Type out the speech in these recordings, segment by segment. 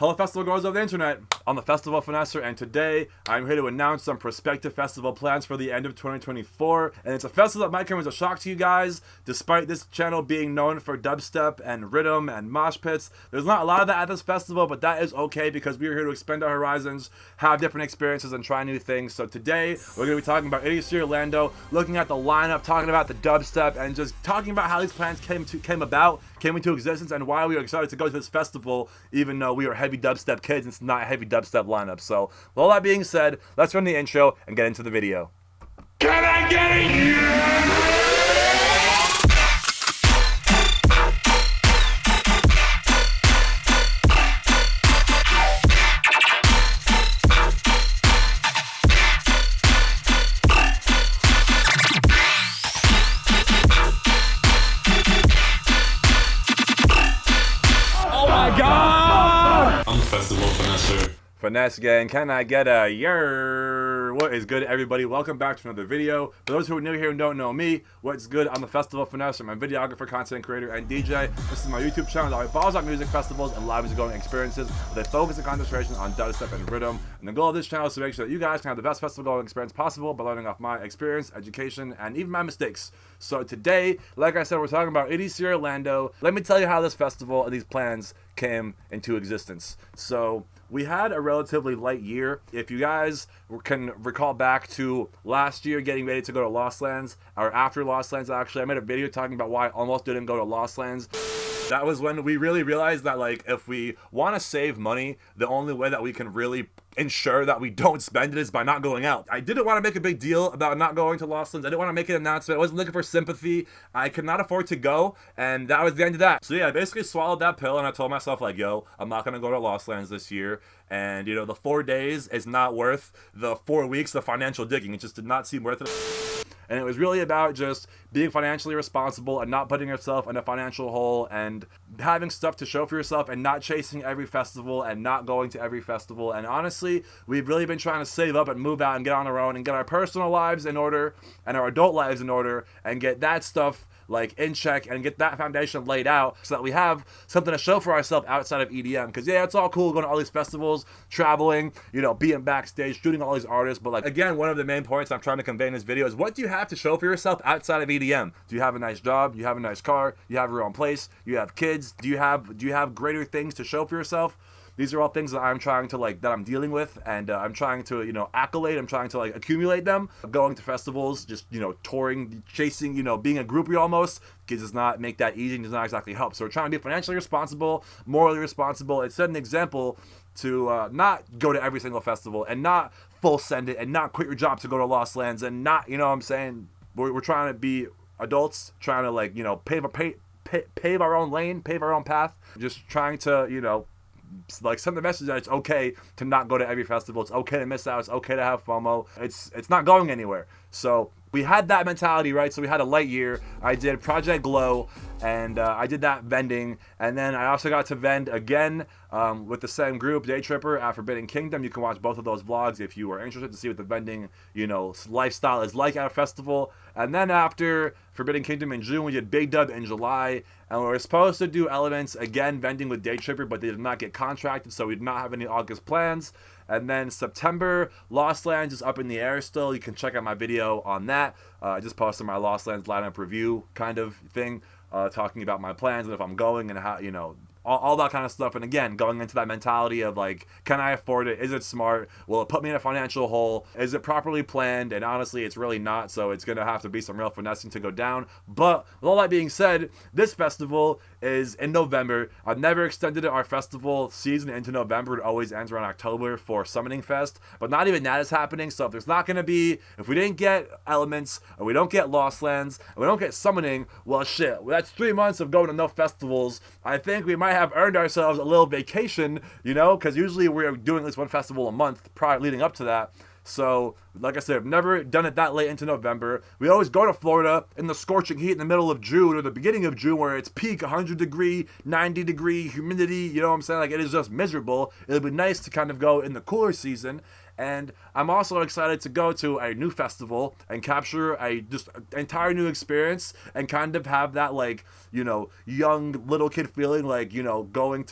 Hello festival goers of the internet, I'm the Festival Finesser, and today I'm here to announce some prospective festival plans for the end of 2024, and it's a festival that might come as a shock to you guys. Despite this channel being known for dubstep and rhythm and mosh pits, there's not a lot of that at this festival, but that is okay because we're here to expand our horizons, have different experiences, and try new things. So today, we're going to be talking about Insomniac Orlando, looking at the lineup, talking about the dubstep, and just talking about how these plans came into existence, and why we are excited to go to this festival, even though we are heavy dubstep kids and it's not a heavy dubstep lineup. So, with all that being said, let's run the intro and get into the video. Can I get it? Finesse gang, can I get a yer? What is good, everybody? Welcome back to another video. For those who are new here and don't know me, what's good? I'm the Festival Finesser. I'm a videographer, content creator, and DJ. This is my YouTube channel that revolves around music festivals and live music-going experiences with a focus and concentration on dubstep and rhythm. And the goal of this channel is to make sure that you guys can have the best festival-going experience possible by learning off my experience, education, and even my mistakes. So today, like I said, we're talking about EDC Orlando. Let me tell you how this festival and these plans came into existence. So we had a relatively light year. If you guys can recall back to last year getting ready to go to Lost Lands, or after Lost Lands actually, I made a video talking about why I almost didn't go to Lost Lands. That was when we really realized that, like, if we want to save money, the only way that we can really ensure that we don't spend it is by not going out. I didn't want to make a big deal about not going to Lost Lands. I didn't want to make an announcement. I wasn't looking for sympathy. I could not afford to go, and that was the end of that. So yeah, I basically swallowed that pill, and I told myself, like, yo, I'm not going to go to Lost Lands this year. And, you know, the 4 days is not worth the 4 weeks of financial digging. It just did not seem worth it. And it was really about just being financially responsible and not putting yourself in a financial hole and having stuff to show for yourself and not chasing every festival and not going to every festival. And honestly, we've really been trying to save up and move out and get on our own and get our personal lives in order and our adult lives in order and get that stuff like in check and get that foundation laid out so that we have something to show for ourselves outside of EDM. Because yeah, it's all cool going to all these festivals, traveling, you know, being backstage, shooting all these artists, but like, again, one of the main points I'm trying to convey in this video is, what do you have to show for yourself outside of EDM? Do you have a nice job? Do you have a nice car? You have your own place? You have kids? Do you have greater things to show for yourself? These are all things that I'm trying to, like, that I'm dealing with, and I'm trying to, you know, accolade. I'm trying to, like, accumulate them. Going to festivals, just, you know, touring, chasing, you know, being a groupie almost, does not make that easy and does not exactly help. So we're trying to be financially responsible, morally responsible, and set an example to not go to every single festival and not full send it and not quit your job to go to Lost Lands and not, you know what I'm saying? We're trying to be adults, trying to, like, you know, pave our own lane, pave our own path, just trying to, you know, like, send the message that it's okay to not go to every festival. It's okay to miss out. It's okay to have FOMO. It's not going anywhere. So we had that mentality, right? So we had a light year. I did Project Glow, and I did that vending, and then I also got to vend again with the same group, Day Tripper, at Forbidden Kingdom. You can watch both of those vlogs if you are interested to see what the vending, you know, lifestyle is like at a festival. And then after Forbidden Kingdom in June, we did Big Dub in July, and we were supposed to do Elements again, vending with Day Tripper, but they did not get contracted, so we did not have any August plans. And then September, Lost Lands is up in the air still. You can check out my video on that. I just posted my Lost Lands lineup review kind of thing, talking about my plans and if I'm going and how, you know, all that kind of stuff. And again, going into that mentality of, like, can I afford it? Is it smart? Will it put me in a financial hole? Is it properly planned? And honestly, it's really not, so it's going to have to be some real finessing to go down. But with all that being said, this festival is in November. I've never extended our festival season into November. It always ends around October for Summoning Fest, but not even that is happening. So if there's not going to be, if we didn't get Elements, or we don't get Lost Lands, and we don't get Summoning, well, shit, that's 3 months of going to no festivals. I think we might have earned ourselves a little vacation, you know, because usually we're doing at least one festival a month prior leading up to that. So, like I said, I've never done it that late into November. We always go to Florida in the scorching heat in the middle of June or the beginning of June where it's peak 100 degree, 90 degree humidity, you know what I'm saying? Like, it is just miserable. It would be nice to kind of go in the cooler season. And I'm also excited to go to a new festival and capture a just entire new experience and kind of have that, like, you know, young little kid feeling, like, you know, going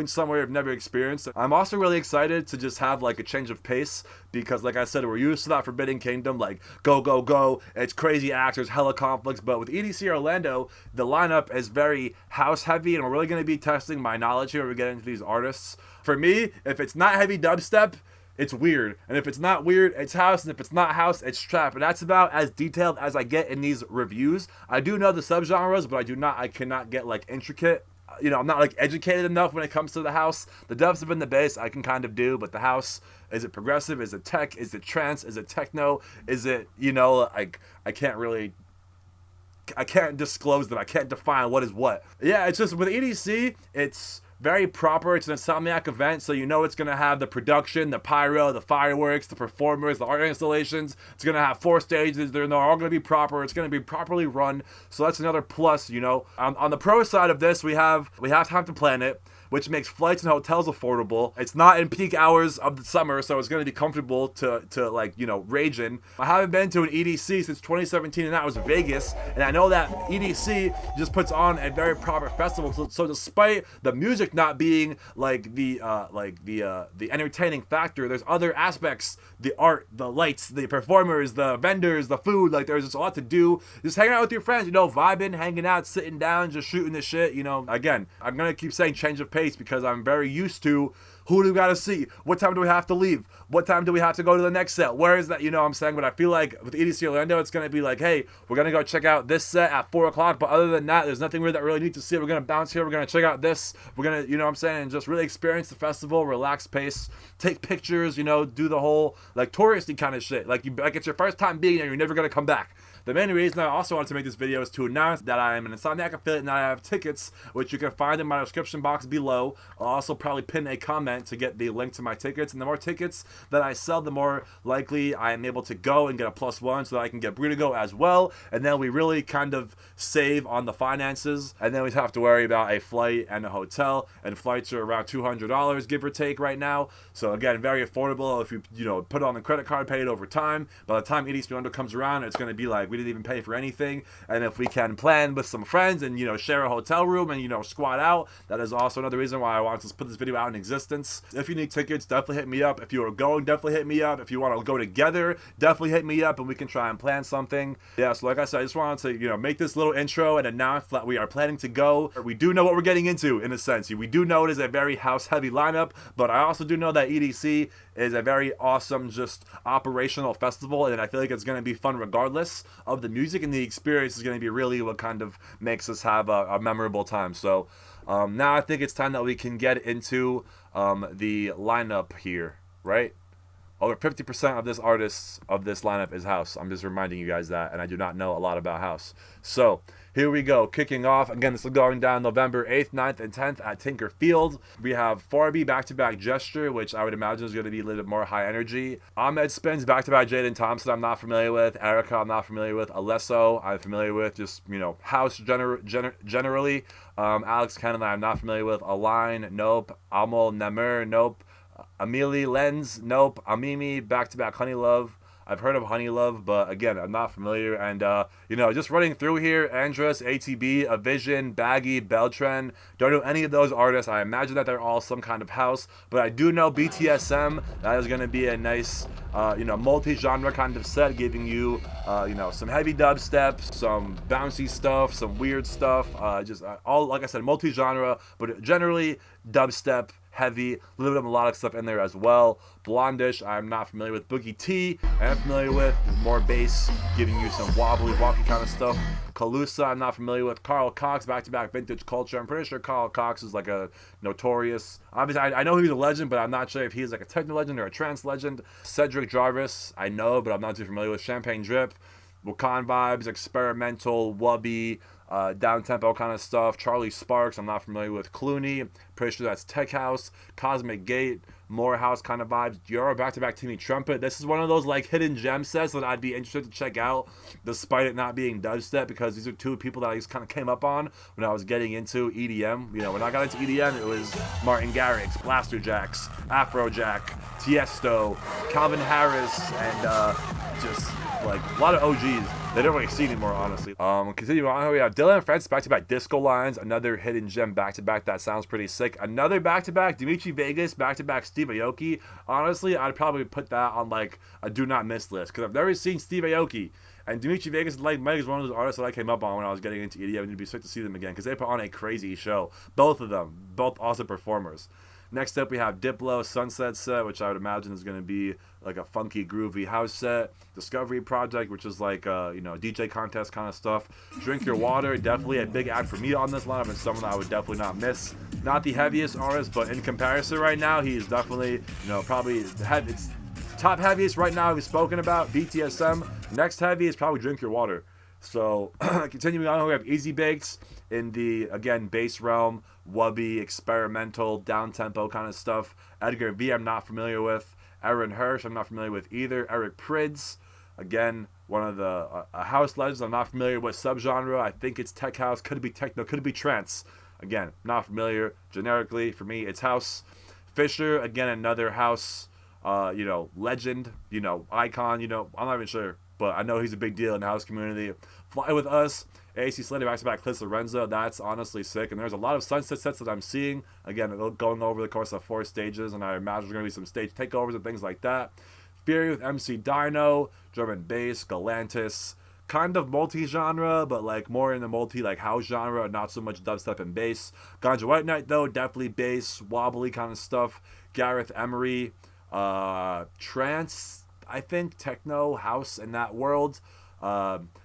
somewhere I've never experienced. I'm also really excited to just have like a change of pace because, like I said, we're used to that Forbidden Kingdom, like go go go, it's crazy acts, there's hella conflicts. But with EDC Orlando, the lineup is very house heavy, and we're really going to be testing my knowledge here when we get into these artists. For me, if it's not heavy dubstep, it's weird. And if it's not weird, it's house. And if it's not house, it's trap. And that's about as detailed as I get in these reviews. I do know the subgenres, but I cannot get like intricate. You know, I'm not like educated enough when it comes to the house. The dubstep and the bass I can kind of do, but the house, is it progressive? Is it tech? Is it trance? Is it techno? Is it, you know, like I can't disclose them. I can't define what is what. Yeah, it's just with EDC, it's very proper. It's an Insomniac event, so you know it's going to have the production, the pyro, the fireworks, the performers, the art installations. It's going to have 4 stages. They're all going to be proper. It's going to be properly run, so that's another plus, you know. On the pro side of this, we have time to plan it, which makes flights and hotels affordable. It's not in peak hours of the summer, so it's going to be comfortable to like, you know, rage in. I haven't been to an EDC since 2017, and that was Vegas. And I know that EDC just puts on a very proper festival. So despite the music not being like the entertaining factor, there's other aspects: the art, the lights, the performers, the vendors, the food. Like, there's just a lot to do. Just hanging out with your friends, you know, vibing, hanging out, sitting down, just shooting the shit. You know, again, I'm gonna keep saying change of pace because I'm very used to who do we gotta see, what time do we have to leave, what time do we have to go to the next set, where is that, you know what I'm saying? But I feel like with EDC Orlando, it's gonna be like, hey, we're gonna go check out this set at 4 o'clock, but other than that, there's nothing that really need to see. We're gonna bounce here, we're gonna check out this, we're gonna, you know what I'm saying, and just really experience the festival, relax pace, take pictures, you know, do the whole like touristy kind of shit, like it's your first time being there, you're never gonna come back. The main reason I also wanted to make this video is to announce that I am an Insomniac affiliate and I have tickets, which you can find in my description box below. I'll also probably pin a comment to get the link to my tickets. And the more tickets that I sell, the more likely I am able to go and get a +1 so that I can get Brie to go as well. And then we really kind of save on the finances. And then we have to worry about a flight and a hotel. And flights are around $200, give or take, right now. So again, very affordable if you know, put it on the credit card, pay it over time. By the time EDC Orlando comes around, it's going to be like, we didn't even pay for anything. And if we can plan with some friends and, you know, share a hotel room and, you know, squat out, that is also another reason why I wanted to put this video out in existence. If you need tickets, definitely hit me up. If you are going, definitely hit me up. If you want to go together, definitely hit me up and we can try and plan something. Yeah, so like I said, I just wanted to, you know, make this little intro and announce that we are planning to go. We do know what we're getting into, in a sense. We do know it is a very house heavy lineup, but I also do know that EDC is a very awesome, just operational festival, and I feel like it's going to be fun regardless of the music, and the experience is going to be really what kind of makes us have a memorable time. So now I think it's time that we can get into the lineup here, right? Over 50% of this lineup is house. I'm just reminding you guys that, and I do not know a lot about house. So here we go, kicking off. Again, this is going down November 8th, 9th, and 10th at Tinker Field. We have Farby back-to-back Gesture, which I would imagine is going to be a little bit more high energy. Ahmed Spins back-to-back Jaden Thompson, I'm not familiar with. Erica, I'm not familiar with. Alesso, I'm familiar with. Just, you know, house generally. Alex Canada, I'm not familiar with. Align, nope. Amol Namer, nope. Amelie Lenz, nope. Amimi, back-to-back Honey Love. I've heard of Honey Love, but again, I'm not familiar. And, you know, just running through here, Andrus, ATB, Avision, Baggy, Beltran. Don't know any of those artists. I imagine that they're all some kind of house. But I do know BTSM. That is going to be a nice, you know, multi-genre kind of set, giving you, you know, some heavy dubstep, some bouncy stuff, some weird stuff. Just all, like I said, multi-genre, but generally dubstep, heavy, a little bit of melodic stuff in there as well. Blondish, I'm not familiar with. Boogie T, I'm familiar with. More bass, giving you some wobbly, walky kind of stuff. Calusa, I'm not familiar with. Carl Cox, back-to-back Vintage Culture. I'm pretty sure Carl Cox is like a notorious, obviously I know he's a legend, but I'm not sure if he's like a techno legend or a trance legend. Cedric Jarvis, I know, but I'm not too familiar with. Champagne Drip, Wakan Vibes, Experimental, Wubby, down-tempo kind of stuff. Charlie Sparks, I'm not familiar with. Clooney, pretty sure that's Tech House. Cosmic Gate, more house kind of vibes. Dior, back-to-back Timmy Trumpet. This is one of those like hidden gem sets that I'd be interested to check out, despite it not being dubstep, because these are two people that I just kind of came up on when I was getting into EDM. You know, when I got into EDM, it was Martin Garrix, Blaster Jacks, Afrojack, Tiesto, Calvin Harris, and just like a lot of OGs. They don't really see anymore, honestly. Continue on here, we have Dylan and Francis back-to-back Disco Lines, another hidden gem back-to-back. That sounds pretty sick. Another back-to-back Dimitri Vegas, back-to-back Steve Aoki. Honestly, I'd probably put that on like a do not miss list, because I've never seen Steve Aoki. And Dimitri Vegas like Mike is one of those artists that I came up on when I was getting into EDM, and it'd be sick to see them again, because they put on a crazy show. Both of them, both awesome performers. Next up, we have Diplo Sunset Set, which I would imagine is going to be like a funky, groovy house set. Discovery Project, which is like, DJ contest kind of stuff. Drink Your Water, definitely a big act for me on this lineup, and someone I would definitely not miss. Not the heaviest artist, but in comparison right now, he's definitely, probably it's top heaviest right now we've spoken about, BTSM. Next heavy is probably Drink Your Water. So, continuing on, we have Easy Baked in the, again, bass realm, wubby, experimental, down-tempo kind of stuff. Edgar V, I'm not familiar with. Aaron Hirsch, I'm not familiar with either. Eric Prydz, again, one of the house legends. I'm not familiar with subgenre. I think it's tech house, could be techno, could be trance. Again, not familiar. Generically, for me, it's house. Fisher, again, another house, legend, icon, I'm not even sure, but I know he's a big deal in the house community. Fly With Us, AC Slater back-to-back Chris Lorenzo, that's honestly sick. And there's a lot of sunset sets that I'm seeing, again, going over the course of 4 stages, and I imagine there's going to be some stage takeovers and things like that. Fury with MC Dino, drum and bass, Galantis, kind of multi-genre, but like more in the like house genre, not so much dubstep and bass. Ganja White Night, though, definitely bass, wobbly kind of stuff. Gareth Emery, trance, I think, techno, house in that world.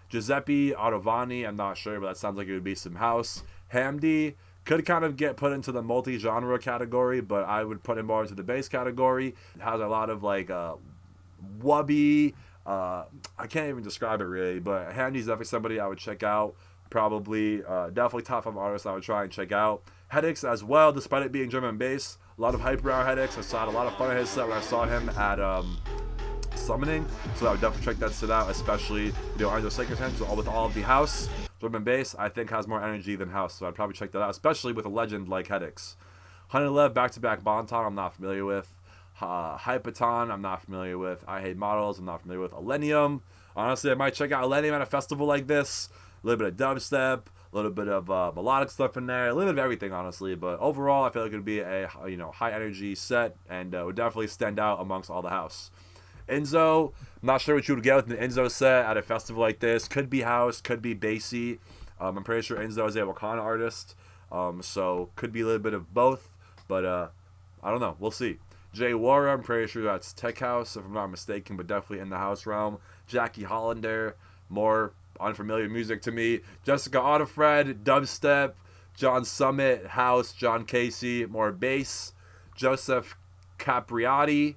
Giuseppe Ottavani, I'm not sure, but that sounds like it would be some house. Hamdi could kind of get put into the multi-genre category, but I would put him more into the bass category. It has a lot of like wubby, I can't even describe it really, but Hamdi's definitely somebody I would check out. Probably, definitely top 5 artists I would try and check out. Headaches as well, despite it being drum and bass. A lot of hype around Headaches. I saw a lot of fun at his set when I saw him at Summoning, so I would definitely check that set out, especially Arno Sacred with all of the house. Drum and bass, I think, has more energy than house, so I'd probably check that out, especially with a legend like Headaches. 111 back-to-back Bonton, I'm not familiar with. Hypaton, I'm not familiar with. I Hate Models, I'm not familiar with. Illenium, honestly, I might check out Illenium at a festival like this. A little bit of dubstep, a little bit of melodic stuff in there, a little bit of everything, honestly. But overall, I feel like it would be a high energy set, and would definitely stand out amongst all the house. Enzo, I'm not sure what you would get with an Enzo set at a festival like this. Could be house, could be bassy. I'm pretty sure Enzo is a Wakanda artist, so could be a little bit of both. But I don't know. We'll see. Jay Wara, I'm pretty sure that's tech house, if I'm not mistaken, but definitely in the house realm. Jackie Hollander, more unfamiliar music to me. Jessica Audifred, dubstep. John Summit, house. John Casey, more bass. Joseph Capriati,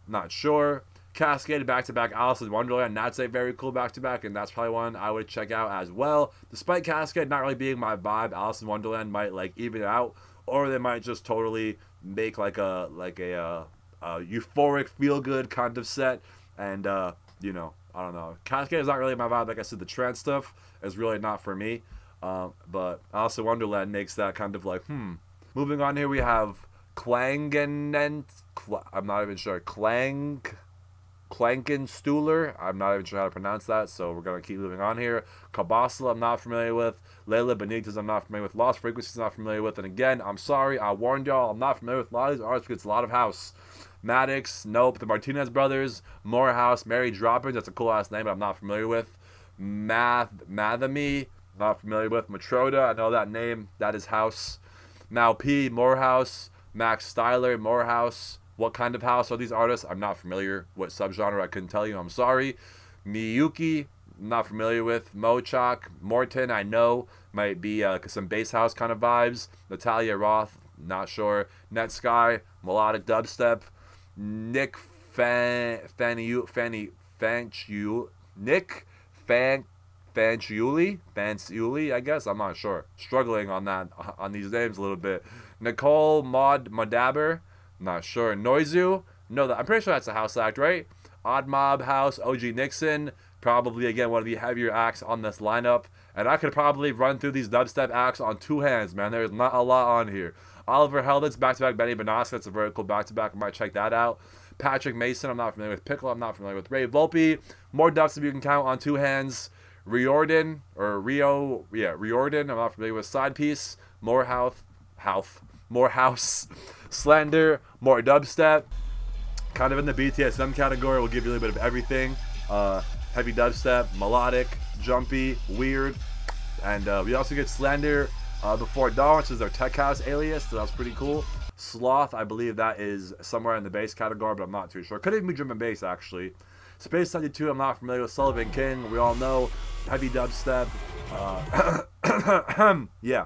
not sure. Cascade back-to-back Alice in Wonderland, that's a very cool back-to-back, and that's probably one I would check out as well. Despite Cascade not really being my vibe, Alice in Wonderland might like even it out, or they might just totally make like a euphoric, feel-good kind of set, and I don't know. Cascade is not really my vibe. Like I said, the trance stuff is really not for me, but Alice in Wonderland makes that kind of like, Moving on here, we have Klangenent, I'm not even sure, Klankenstuhler, I'm not even sure how to pronounce that, so we're going to keep moving on here. Kabasla, I'm not familiar with. Leila Benitez, I'm not familiar with. Lost Frequencies, I'm not familiar with. And again, I'm sorry, I warned y'all, I'm not familiar with a lot of these artists because it's a lot of house. Maddox, nope. The Martinez Brothers, Morehouse, Mary Droppers, that's a cool ass name, but I'm not familiar with. Mathamy, not familiar with. Matroda, I know that name, that is house. Mal P, Morehouse. Max Styler, Morehouse. What kind of house are these artists? I'm not familiar. What subgenre? I couldn't tell you. I'm sorry. Miyuki, not familiar with. Mochak, Morton, I know. Might be some bass house kind of vibes. Natalia Roth, not sure. Netsky, melodic dubstep. Nick Fanchu, Nick Fanciulli, I guess. I'm not sure. Struggling on that, on these names a little bit. Nicole Madaber, not sure. Noizu, no, I'm pretty sure that's a house act, right? Odd Mob House, OG Nixon, probably again one of the heavier acts on this lineup. And I could probably run through these dubstep acts on 2 hands, man. There's not a lot on here. Oliver Heldens, back-to-back Benny Benassi, that's a very cool back-to-back. I might check that out. Patrick Mason, I'm not familiar with. Pickle, I'm not familiar with. Ray Volpe, more dubstep you can count on 2 hands. Riordan, I'm not familiar with. Side Piece, more house, Slender, more dubstep. Kind of in the BTSM category, we'll give you a little bit of everything. Heavy dubstep, melodic, jumpy, weird. And we also get Slender Before Dawn, which is their tech house alias, so that's pretty cool. Sloth, I believe that is somewhere in the bass category, but I'm not too sure. Could even be drum and bass, actually. Space 92, I'm not familiar with. Sullivan King, we all know. Heavy dubstep. Yeah.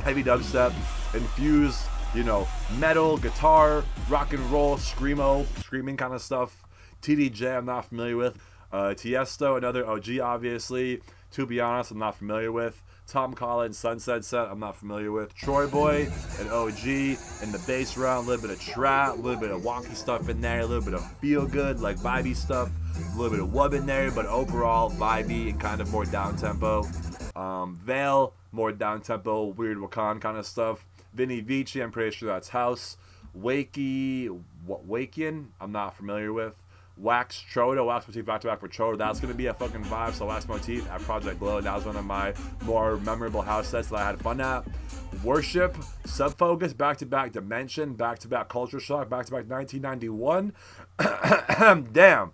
Heavy dubstep. Infused, you know, metal, guitar, rock and roll, screaming kind of stuff. TDJ, I'm not familiar with. Tiesto, another OG, obviously. To Be Honest, I'm not familiar with. Tom Collins, Sunset Set, I'm not familiar with. Troy Boy, an OG, in the bass round, a little bit of trap, a little bit of wonky stuff in there, a little bit of feel good, like vibey stuff, a little bit of wub in there, but overall vibey and kind of more down tempo. Veil, more down tempo, weird Wakan kind of stuff. Vinny Vici, I'm pretty sure that's house. Wakian, I'm not familiar with. Wax Motif back-to-back for Chodo. That's going to be a fucking vibe. So Wax Motif at Project Glow. That was one of my more memorable house sets that I had fun at. Worship, Subfocus, back-to-back Dimension, back-to-back Culture Shock, back-to-back 1991. Damn.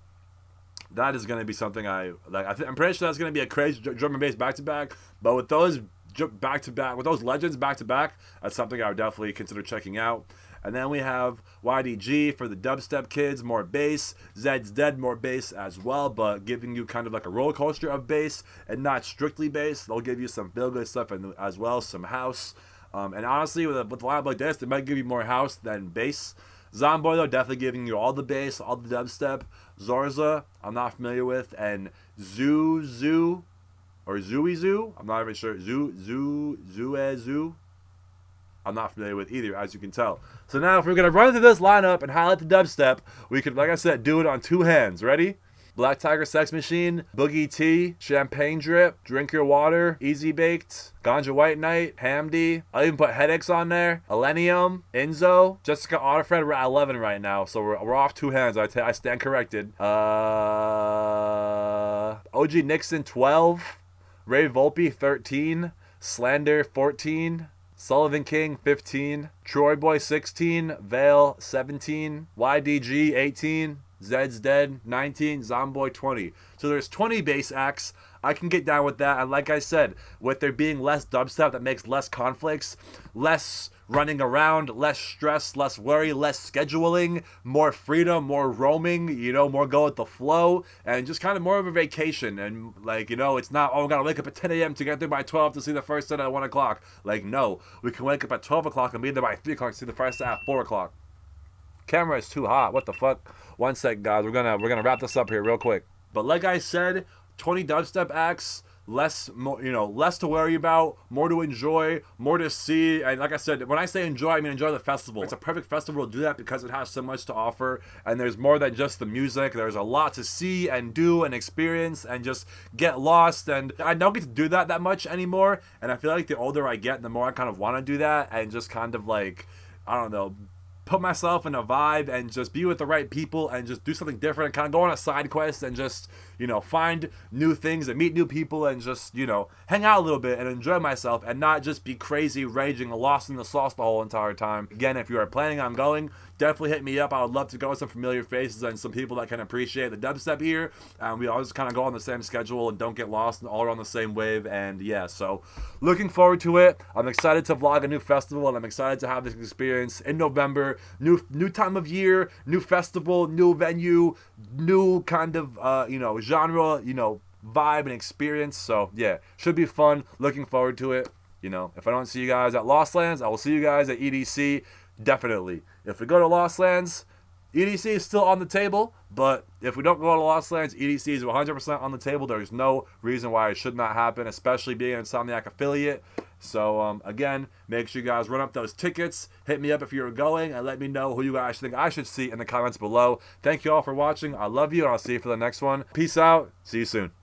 That is going to be something I like. I'm pretty sure that's going to be a crazy drum and bass back-to-back. But with those back-to-back, with those legends back-to-back, that's something I would definitely consider checking out. And then we have YDG for the dubstep kids, more bass. Zed's Dead, more bass as well, but giving you kind of like a roller coaster of bass and not strictly bass. They'll give you some feel-good stuff and as well, some house. And honestly, with a lineup like this, they might give you more house than bass. Zomboy, though, definitely giving you all the bass, all the dubstep. Zorza, I'm not familiar with. And Zoo, I'm not even sure. Zoo. I'm not familiar with either, as you can tell. So now, if we're going to run through this lineup and highlight the dubstep, we could, like I said, do it on 2 hands. Ready? Black Tiger Sex Machine, Boogie T, Champagne Drip, Drink Your Water, Easy Baked, Ganja White Night, Hamdi. I'll even put Headaches on there. Elenium, Enzo, Jessica Otterfred. We're at 11 right now, so we're off 2 hands. I stand corrected. OG Nixon, 12. Ray Volpe, 13. Slender, 14. Sullivan King, 15. Troy Boy, 16. Veil, 17. YDG, 18. Zed's Dead, 19. Zomboy, 20. So there's 20 bass acts. I can get down with that. And like I said, with there being less dubstep, that makes less conflicts, less running around, less stress, less worry, less scheduling, more freedom, more roaming, you know, more go with the flow, and just kind of more of a vacation. And like, you know, it's not, oh, I gotta wake up at 10 a.m. to get there by 12 to see the first set at 1 o'clock. Like, no, we can wake up at 12 o'clock and be there by 3 o'clock to see the first set at 4 o'clock. Camera is too hot. What the fuck? 1 sec, guys. We're gonna wrap this up here real quick. But like I said, 20 dubstep acts, less to worry about, more to enjoy, more to see. And like I said, when I say enjoy, I mean enjoy the festival. It's a perfect festival to do that because it has so much to offer, and there's more than just the music. There's a lot to see and do and experience and just get lost. And I don't get to do that much anymore. And I feel like the older I get, the more I kind of want to do that and just kind of like, I don't know, put myself in a vibe and just be with the right people and just do something different, kind of go on a side quest and just, you know, find new things and meet new people and just, you know, hang out a little bit and enjoy myself and not just be crazy, raging, lost in the sauce the whole entire time. Again, if you are planning on going, definitely hit me up. I would love to go with some familiar faces and some people that can appreciate the dubstep here. And we always kind of go on the same schedule and don't get lost and all are on the same wave. And yeah, so looking forward to it. I'm excited to vlog a new festival and I'm excited to have this experience in November. New time of year, new festival, new venue, new kind of, genre, vibe and experience. So yeah, should be fun. Looking forward to it. You know, if I don't see you guys at Lost Lands, I will see you guys at EDC. Definitely. If we go to Lost Lands, EDC is still on the table, but if we don't go to Lost Lands, EDC is 100% on the table. There's no reason why it should not happen, especially being an Insomniac affiliate. So, again, make sure you guys run up those tickets. Hit me up if you're going, and let me know who you guys think I should see in the comments below. Thank you all for watching. I love you, and I'll see you for the next one. Peace out. See you soon.